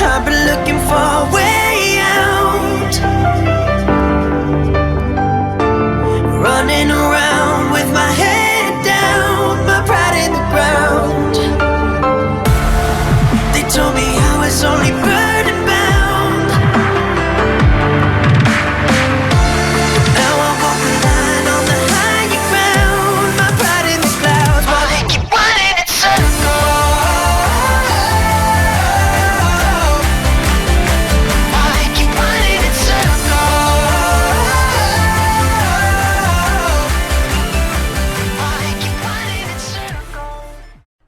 I've been looking for a way out, running around with my head down, my pride in the ground. They told me I was only burden bound. Now I walk the line on the higher ground, my pride in the clouds, while they keep running in circles.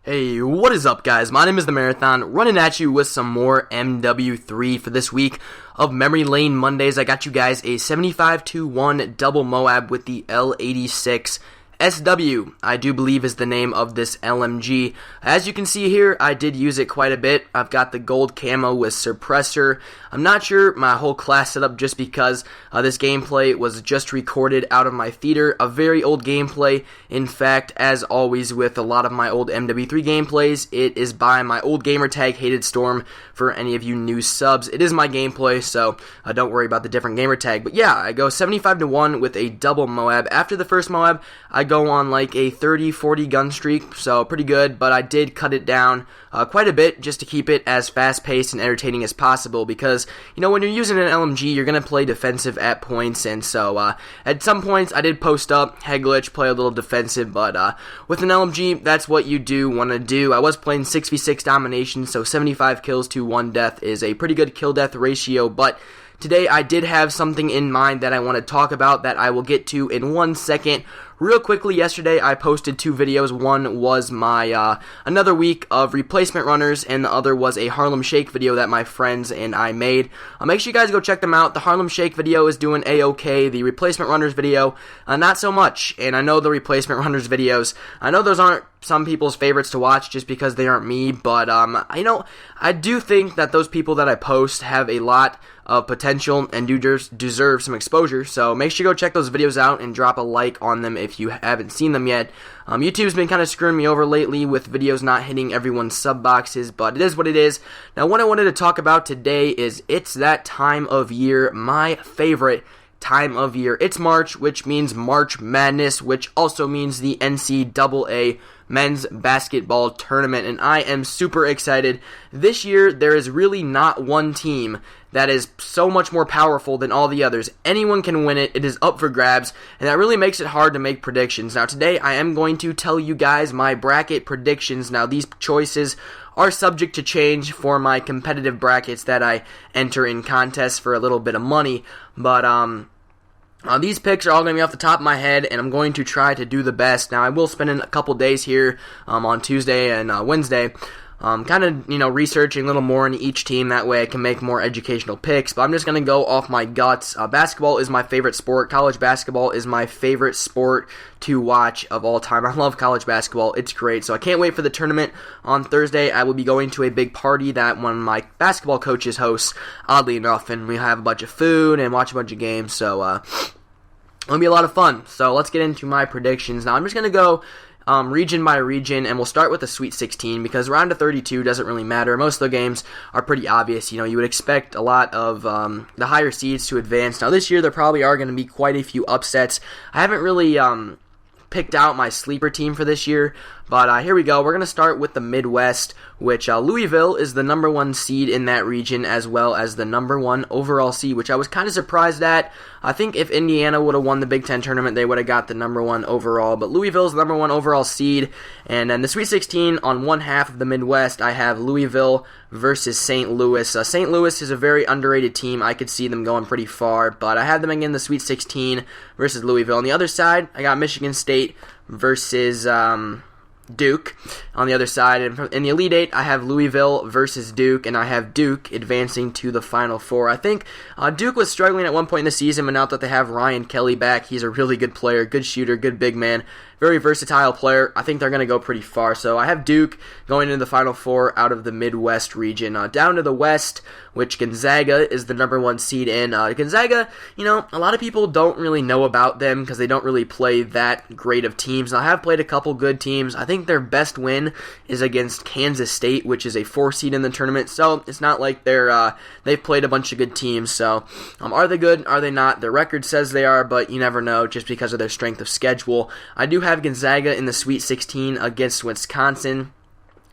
Hey, what is up, guys? My name is The Marathon, running at you with some more MW3 for this week of Memory Lane Mondays. I got you guys a 75-1 double MOAB with the L86 SW, I do believe, is the name of this LMG. As you can see here, I did use it quite a bit. I've got the gold camo with suppressor. I'm not sure my whole class setup just because this gameplay was just recorded out of my theater. A very old gameplay. In fact, as always with a lot of my old MW3 gameplays, it is by my old gamertag, Hated Storm, for any of you new subs. It is my gameplay, so don't worry about the different gamertag. But yeah, I go 75-1 with a double MOAB. After the first MOAB, I go on like a 30-40 gun streak, so pretty good, but I did cut it down quite a bit just to keep it as fast-paced and entertaining as possible, because, you know, when you're using an LMG, you're going to play defensive at points, and so at some points I did post up, head glitch, play a little defensive, but with an LMG, that's what you do want to do. I was playing 6v6 domination, so 75 kills to 1 death is a pretty good kill-death ratio, but today I did have something in mind that I want to talk about that I will get to in 1 second. Real quickly, yesterday I posted 2 videos. One was my another week of replacement runners, and the other was a Harlem Shake video that my friends and I made. Make sure you guys go check them out. The Harlem Shake video is doing a-okay. The replacement runners video, not so much. And I know the replacement runners videos, I know those aren't some people's favorites to watch just because they aren't me, but you know, I do think that those people that I post have a lot of potential and do deserve some exposure, so make sure you go check those videos out and drop a like on them if you haven't seen them yet. YouTube's been kind of screwing me over lately with videos not hitting everyone's sub boxes, but it is what it is. Now, what I wanted to talk about today is it's that time of year, my favorite time of year. It's March, which means March Madness, which also means the NCAA men's basketball tournament, and I am super excited. This year, there is really not one team that is so much more powerful than all the others. Anyone can win it. It is up for grabs, and that really makes it hard to make predictions. Now, today, I am going to tell you guys my bracket predictions. Now, these choices are subject to change for my competitive brackets that I enter in contests for a little bit of money, but these picks are all going to be off the top of my head, and I'm going to try to do the best. Now, I will spend a couple days here on Tuesday and Wednesday, kind of, you know, researching a little more into each team. That way I can make more educational picks, but I'm just going to go off my guts. Basketball is my favorite sport. College basketball is my favorite sport to watch of all time. I love college basketball. It's great, so I can't wait for the tournament on Thursday. I will be going to a big party that one of my basketball coaches hosts, oddly enough, and we have a bunch of food and watch a bunch of games, so it'll be a lot of fun. So let's get into my predictions. Now, I'm just going to go region by region, and we'll start with the Sweet 16 because round of 32 doesn't really matter. Most of the games are pretty obvious. You know, you would expect a lot of the higher seeds to advance. Now, this year there probably are going to be quite a few upsets. I haven't really picked out my sleeper team for this year, but here we go. We're going to start with the Midwest, which Louisville is the number 1 seed in that region, as well as the number 1 overall seed, which I was kind of surprised at. I think if Indiana would have won the Big Ten tournament, they would have got the number 1 overall, but Louisville's the number 1 overall seed. And then the Sweet 16, on one half of the Midwest, I have Louisville versus St. Louis. St. Louis is a very underrated team. I could see them going pretty far, but I have them again in the Sweet 16 versus Louisville. On the other side, I got Michigan State versus Duke on the other side. And in the Elite Eight, I have Louisville versus Duke, and I have Duke advancing to the Final Four. I think Duke was struggling at one point in the season, but now that they have Ryan Kelly back, he's a really good player, good shooter, good big man, very versatile player. I think they're going to go pretty far. So I have Duke going into the Final Four out of the Midwest region. Down to the West, which Gonzaga is the number 1 seed in. Gonzaga, a lot of people don't really know about them because they don't really play that great of teams. I have played a couple good teams. I think their best win is against Kansas State, which is a 4 seed in the tournament. So it's not like they've played a bunch of good teams. So are they good? Are they not? Their record says they are, but you never know just because of their strength of schedule. I do have Gonzaga in the Sweet 16 against Wisconsin.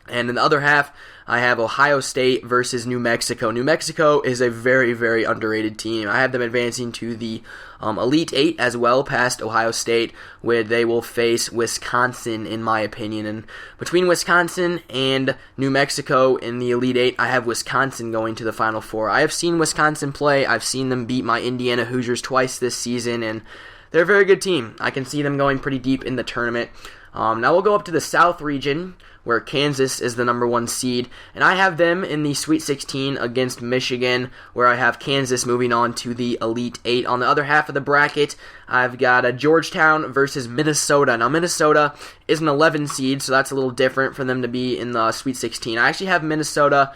And in the other half, I have Ohio State versus New Mexico. New Mexico is a very, very underrated team. I have them advancing to the Elite Eight as well, past Ohio State, where they will face Wisconsin, in my opinion. And between Wisconsin and New Mexico in the Elite Eight, I have Wisconsin going to the Final Four. I have seen Wisconsin play. I've seen them beat my Indiana Hoosiers twice this season, and they're a very good team. I can see them going pretty deep in the tournament. Now we'll go up to the South region, where Kansas is the number 1 seed, and I have them in the Sweet 16 against Michigan, where I have Kansas moving on to the Elite 8. On the other half of the bracket, I've got Georgetown versus Minnesota. Now, Minnesota is an 11 seed, so that's a little different for them to be in the Sweet 16. I actually have Minnesota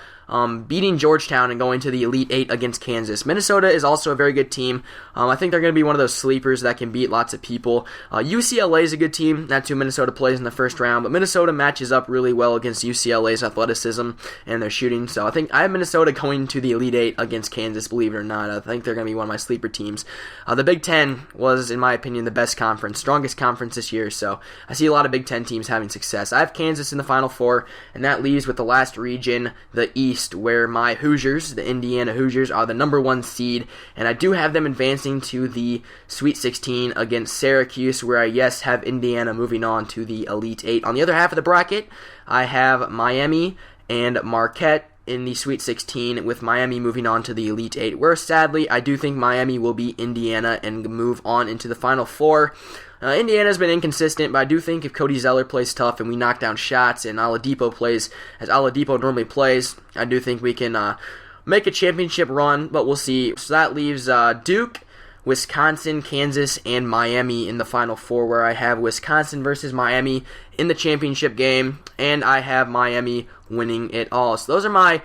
beating Georgetown and going to the Elite 8 against Kansas. Minnesota is also a very good team. I think they're going to be one of those sleepers that can beat lots of people. UCLA is a good team. That's who Minnesota plays in the first round, but Minnesota matches up really well against UCLA's athleticism and their shooting. So I think I have Minnesota going to the Elite 8 against Kansas, believe it or not. I think they're going to be one of my sleeper teams. The Big Ten was, in my opinion, the best conference, strongest conference this year, so I see a lot of Big Ten teams having success. I have Kansas in the Final Four, and that leaves with the last region, the East, where my Hoosiers, the Indiana Hoosiers, are the number 1 seed, and I do have them advancing to the Sweet 16 against Syracuse, where I, have Indiana moving on to the Elite 8. On the other half of the bracket, I have Miami and Marquette in the Sweet 16, with Miami moving on to the Elite 8, where sadly I do think Miami will beat Indiana and move on into the Final Four. Indiana's been inconsistent, but I do think if Cody Zeller plays tough and we knock down shots and Oladipo plays as Oladipo normally plays, I do think we can make a championship run, but we'll see. So that leaves Duke, Wisconsin, Kansas, and Miami in the Final Four, where I have Wisconsin versus Miami in the championship game, and I have Miami winning it all. So those are my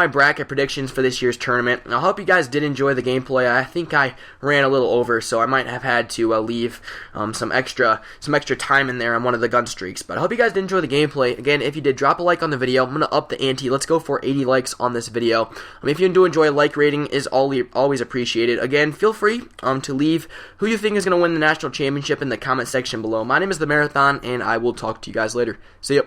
bracket predictions for this year's tournament. And I hope you guys did enjoy the gameplay. I think I ran a little over, so I might have had to leave some extra time in there on one of the gun streaks. But I hope you guys did enjoy the gameplay. Again, if you did, drop a like on the video. I'm going to up the ante. Let's go for 80 likes on this video. If you do enjoy, a like rating is always appreciated. Again, feel free to leave who you think is going to win the national championship in the comment section below. My name is The Marathon, and I will talk to you guys later. See ya.